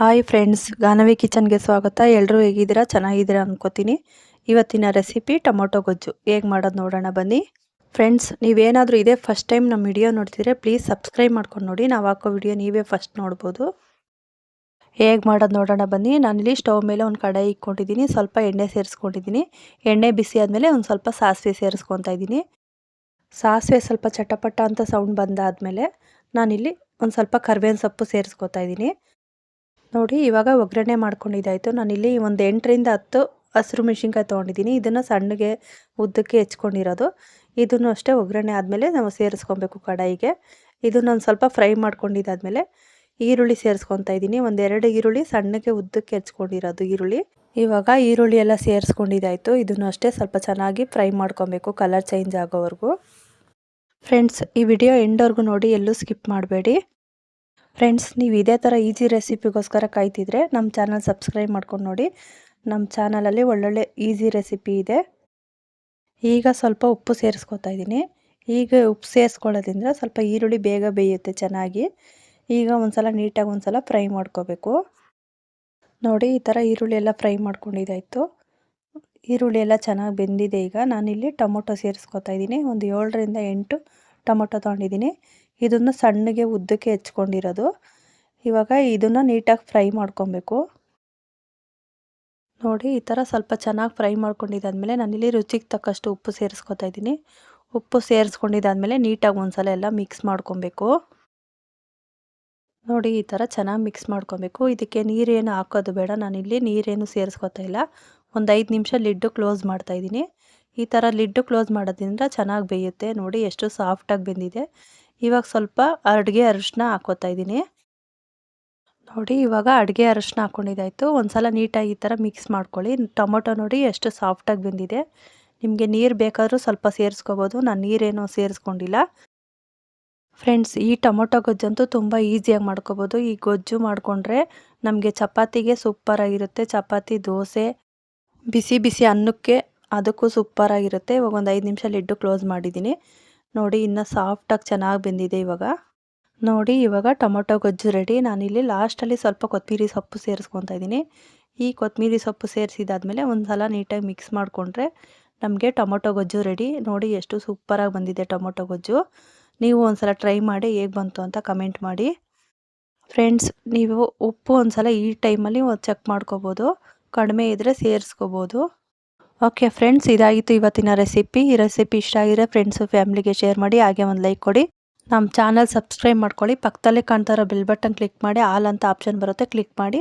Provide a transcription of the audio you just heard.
Hi friends, Ganavi ಕಿಚನ್ಗೆ ಸ್ವಾಗತ. ಎಲ್ಲರೂ ಹೇಗಿದ್ದೀರಾ? ಚೆನ್ನಾಗಿದ್ದೀರಾ ಅನ್ಕೋತೀನಿ. ಇವತ್ತಿನ ರೆಸಿಪಿ ಟೊಮೊಟೊ ಗೊಜ್ಜು ಹೇಗೆ ಮಾಡೋದು ನೋಡೋಣ ಬನ್ನಿ. ಫ್ರೆಂಡ್ಸ್, ನೀವೇನಾದರೂ ಇದೇ ಫಸ್ಟ್ ಟೈಮ್ ನಮ್ಮ ವಿಡಿಯೋ ನೋಡ್ತಿದ್ರೆ ಪ್ಲೀಸ್ ಸಬ್ಸ್ಕ್ರೈಬ್ ಮಾಡ್ಕೊಂಡು ನೋಡಿ. ನಾವು ಹಾಕೋ ವಿಡಿಯೋ ನೀವೇ ಫಸ್ಟ್ ನೋಡ್ಬೋದು. ಹೇಗೆ ಮಾಡೋದು ನೋಡೋಣ ಬನ್ನಿ. ನಾನಿಲ್ಲಿ ಸ್ಟವ್ ಮೇಲೆ ಒಂದು ಕಡಾಯಿ ಇಟ್ಕೊಂಡಿದ್ದೀನಿ. ಸ್ವಲ್ಪ ಎಣ್ಣೆ ಸೇರಿಸ್ಕೊಂಡಿದ್ದೀನಿ. ಎಣ್ಣೆ ಬಿಸಿ ಆದಮೇಲೆ ಒಂದು ಸ್ವಲ್ಪ ಸಾಸಿವೆ ಸೇರಿಸ್ಕೊತಾ ಇದ್ದೀನಿ. ಸಾಸಿವೆ ಸ್ವಲ್ಪ ಚಟಪಟ ಅಂತ ಸೌಂಡ್ ಬಂದಾದಮೇಲೆ ನಾನಿಲ್ಲಿ ಒಂದು ಸ್ವಲ್ಪ ಕರಿಬೇವಿನ ಸೊಪ್ಪು ಸೇರಿಸ್ಕೊತಾ ಇದ್ದೀನಿ. ನೋಡಿ, ಇವಾಗ ಒಗ್ಗರಣೆ ಮಾಡ್ಕೊಂಡಿದ್ದಾಯಿತು. ನಾನಿಲ್ಲಿ ಒಂದು 8ರಿಂದ 10 ಹಸಿರು ಮೆಣಸಿನ್ಕಾಯಿ ತೊಗೊಂಡಿದ್ದೀನಿ. ಇದನ್ನು ಸಣ್ಣಗೆ ಉದ್ದಕ್ಕೆ ಹೆಚ್ಕೊಂಡಿರೋದು. ಇದನ್ನು ಅಷ್ಟೇ ಒಗ್ಗರಣೆ ಆದಮೇಲೆ ನಾವು ಸೇರಿಸ್ಕೊಬೇಕು ಕಡಾಯಿಗೆ. ಇದನ್ನೊಂದು ಸ್ವಲ್ಪ ಫ್ರೈ ಮಾಡ್ಕೊಂಡಿದ್ದಾದಮೇಲೆ ಈರುಳ್ಳಿ ಸೇರಿಸ್ಕೊತಾ ಇದ್ದೀನಿ. ಒಂದೆರಡು ಈರುಳ್ಳಿ ಸಣ್ಣಗೆ ಉದ್ದಕ್ಕೆ ಹೆಚ್ಕೊಂಡಿರೋದು ಈರುಳ್ಳಿ. ಇವಾಗ ಈರುಳ್ಳಿ ಎಲ್ಲ ಸೇರಿಸ್ಕೊಂಡಿದ್ದಾಯಿತು. ಇದನ್ನು ಅಷ್ಟೇ ಸ್ವಲ್ಪ ಚೆನ್ನಾಗಿ ಫ್ರೈ ಮಾಡ್ಕೊಬೇಕು, ಕಲರ್ ಚೇಂಜ್ ಆಗೋವರೆಗೂ. ಫ್ರೆಂಡ್ಸ್, ಈ ವಿಡಿಯೋ ಎಂಡ್ವರೆಗೂ ನೋಡಿ, ಎಲ್ಲೂ ಸ್ಕಿಪ್ ಮಾಡಬೇಡಿ. ಫ್ರೆಂಡ್ಸ್, ನೀವು ಇದೇ ಥರ ಈಸಿ ರೆಸಿಪಿಗೋಸ್ಕರ ಕಾಯ್ತಿದ್ರೆ ನಮ್ಮ ಚಾನಲ್ ಸಬ್ಸ್ಕ್ರೈಬ್ ಮಾಡ್ಕೊಂಡು ನೋಡಿ. ನಮ್ಮ ಚಾನಲಲ್ಲಿ ಒಳ್ಳೊಳ್ಳೆ ಈಸಿ ರೆಸಿಪಿ ಇದೆ. ಈಗ ಸ್ವಲ್ಪ ಉಪ್ಪು ಸೇರಿಸ್ಕೊತಾ ಇದ್ದೀನಿ. ಈಗ ಉಪ್ಪು ಸೇರಿಸ್ಕೊಳ್ಳೋದ್ರಿಂದ ಸ್ವಲ್ಪ ಈರುಳ್ಳಿ ಬೇಗ ಬೇಯುತ್ತೆ ಚೆನ್ನಾಗಿ. ಈಗ ಒಂದ್ಸಲ ನೀಟಾಗಿ ಒಂದ್ಸಲ ಫ್ರೈ ಮಾಡ್ಕೋಬೇಕು. ನೋಡಿ, ಈ ಥರ ಈರುಳ್ಳಿ ಎಲ್ಲ ಫ್ರೈ ಮಾಡ್ಕೊಂಡಿದ್ದಾಯಿತು. ಈರುಳ್ಳಿ ಎಲ್ಲ ಚೆನ್ನಾಗಿ ಬೆಂದಿದೆ. ಈಗ ನಾನಿಲ್ಲಿ ಟೊಮೊಟೊ ಸೇರಿಸ್ಕೊತಾ ಇದ್ದೀನಿ. ಒಂದು 7ರಿಂದ 8 ಟೊಮೊಟೊ ತೊಗೊಂಡಿದ್ದೀನಿ. ಇದನ್ನು ಸಣ್ಣಗೆ ಉದ್ದಕ್ಕೆ ಹೆಚ್ಕೊಂಡಿರೋದು. ಇವಾಗ ಇದನ್ನು ನೀಟಾಗಿ ಫ್ರೈ ಮಾಡ್ಕೊಬೇಕು. ನೋಡಿ, ಈ ಥರ ಸ್ವಲ್ಪ ಚೆನ್ನಾಗಿ ಫ್ರೈ ಮಾಡ್ಕೊಂಡಿದ್ದಾದಮೇಲೆ ನಾನಿಲ್ಲಿ ರುಚಿಗೆ ತಕ್ಕಷ್ಟು ಉಪ್ಪು ಸೇರಿಸ್ಕೊತಾ ಇದ್ದೀನಿ. ಉಪ್ಪು ಸೇರಿಸ್ಕೊಂಡಿದ್ದಾದಮೇಲೆ ನೀಟಾಗಿ ಒಂದ್ಸಲ ಎಲ್ಲ ಮಿಕ್ಸ್ ಮಾಡ್ಕೊಬೇಕು. ನೋಡಿ, ಈ ಥರ ಚೆನ್ನಾಗಿ ಮಿಕ್ಸ್ ಮಾಡ್ಕೊಬೇಕು. ಇದಕ್ಕೆ ನೀರೇನು ಹಾಕೋದು ಬೇಡ. ನಾನಿಲ್ಲಿ ನೀರೇನು ಸೇರಿಸ್ಕೊತಾ ಇಲ್ಲ. ಒಂದು 5 ನಿಮಿಷ ಲಿಡ್ಡು ಕ್ಲೋಸ್ ಮಾಡ್ತಾ ಇದ್ದೀನಿ. ಈ ಥರ ಲಿಡ್ಡು ಕ್ಲೋಸ್ ಮಾಡೋದ್ರಿಂದ ಚೆನ್ನಾಗಿ ಬೇಯುತ್ತೆ. ನೋಡಿ, ಎಷ್ಟು ಸಾಫ್ಟಾಗಿ ಬೆಂದಿದೆ. ಇವಾಗ ಸ್ವಲ್ಪ ಅಡುಗೆ ಅರಿಶಿನ ಹಾಕ್ಕೋತಾ ಇದ್ದೀನಿ. ನೋಡಿ, ಇವಾಗ ಅಡುಗೆ ಅರಿಶಿನ ಹಾಕ್ಕೊಂಡಿದ್ದಾಯಿತು. ಒಂದ್ಸಲ ನೀಟಾಗಿ ಈ ಥರ ಮಿಕ್ಸ್ ಮಾಡ್ಕೊಳ್ಳಿ. ಟೊಮೊಟೊ ನೋಡಿ ಎಷ್ಟು ಸಾಫ್ಟಾಗಿ ಬೆಂದಿದೆ. ನಿಮಗೆ ನೀರು ಬೇಕಾದರೂ ಸ್ವಲ್ಪ ಸೇರಿಸ್ಕೋಬೋದು. ನಾನು ನೀರೇನೂ ಸೇರಿಸ್ಕೊಂಡಿಲ್ಲ. ಫ್ರೆಂಡ್ಸ್, ಈ ಟೊಮೊಟೊ ಗೊಜ್ಜಂತೂ ತುಂಬ ಈಸಿಯಾಗಿ ಮಾಡ್ಕೋಬೋದು. ಈ ಗೊಜ್ಜು ಮಾಡಿಕೊಂಡ್ರೆ ನಮಗೆ ಚಪಾತಿಗೆ ಸೂಪರಾಗಿರುತ್ತೆ. ಚಪಾತಿ, ದೋಸೆ, ಬಿಸಿ ಬಿಸಿ ಅನ್ನಕ್ಕೆ ಅದಕ್ಕೂ ಸೂಪರಾಗಿರುತ್ತೆ. ಇವಾಗ ಒಂದು 5 ನಿಮಿಷ ಲಿಡ್ಡು ಕ್ಲೋಸ್ ಮಾಡಿದ್ದೀನಿ. ನೋಡಿ, ಇನ್ನೂ ಸಾಫ್ಟಾಗಿ ಚೆನ್ನಾಗಿ ಬೆಂದಿದೆ. ನೋಡಿ, ಇವಾಗ ಟೊಮೊಟೊ ಗೊಜ್ಜು ರೆಡಿ. ನಾನಿಲ್ಲಿ ಲಾಸ್ಟಲ್ಲಿ ಸ್ವಲ್ಪ ಕೊತ್ತಂಬರಿ ಸೊಪ್ಪು ಸೇರಿಸ್ಕೊತಾ ಇದ್ದೀನಿ. ಈ ಕೊತ್ತಂಬರಿ ಸೊಪ್ಪು ಸೇರಿಸಿದಾದ್ಮೇಲೆ ಒಂದು ಸಲ ನೀಟಾಗಿ ಮಿಕ್ಸ್ ಮಾಡಿಕೊಂಡ್ರೆ ನಮಗೆ ಟೊಮೊಟೊ ಗೊಜ್ಜು ರೆಡಿ. ನೋಡಿ, ಎಷ್ಟು ಸೂಪರಾಗಿ ಬಂದಿದೆ ಟೊಮೊಟೊ ಗೊಜ್ಜು. ನೀವು ಒಂದು ಸಲ ಟ್ರೈ ಮಾಡಿ ಹೇಗೆ ಬಂತು ಅಂತ ಕಮೆಂಟ್ ಮಾಡಿ. ಫ್ರೆಂಡ್ಸ್, ನೀವು ಉಪ್ಪು ಒಂದು ಸಲ ಈ ಟೈಮಲ್ಲಿ ಚೆಕ್ ಮಾಡ್ಕೋಬೋದು. ಕಡಿಮೆ ಇದ್ದರೆ ಸೇರಿಸ್ಕೋಬೋದು. ಓಕೆ ಫ್ರೆಂಡ್ಸ್, ಇದಾಗಿತ್ತು ಇವತ್ತಿನ ರೆಸಿಪಿ. ಈ ರೆಸಿಪಿ ಇಷ್ಟ ಆಗಿದ್ರೆ ಫ್ರೆಂಡ್ಸು ಫ್ಯಾಮಿಲಿಗೆ ಶೇರ್ ಮಾಡಿ. ಹಾಗೆ ಒಂದು ಲೈಕ್ ಕೊಡಿ. ನಮ್ಮ ಚಾನಲ್ ಸಬ್ಸ್ಕ್ರೈಬ್ ಮಾಡ್ಕೊಳ್ಳಿ. ಪಕ್ಕದಲ್ಲೇ ಕಾಣ್ತಾ ಇರೋ ಬೆಲ್ ಬಟನ್ ಕ್ಲಿಕ್ ಮಾಡಿ. ಆಲ್ ಅಂತ ಆಪ್ಷನ್ ಬರುತ್ತೆ, ಕ್ಲಿಕ್ ಮಾಡಿ.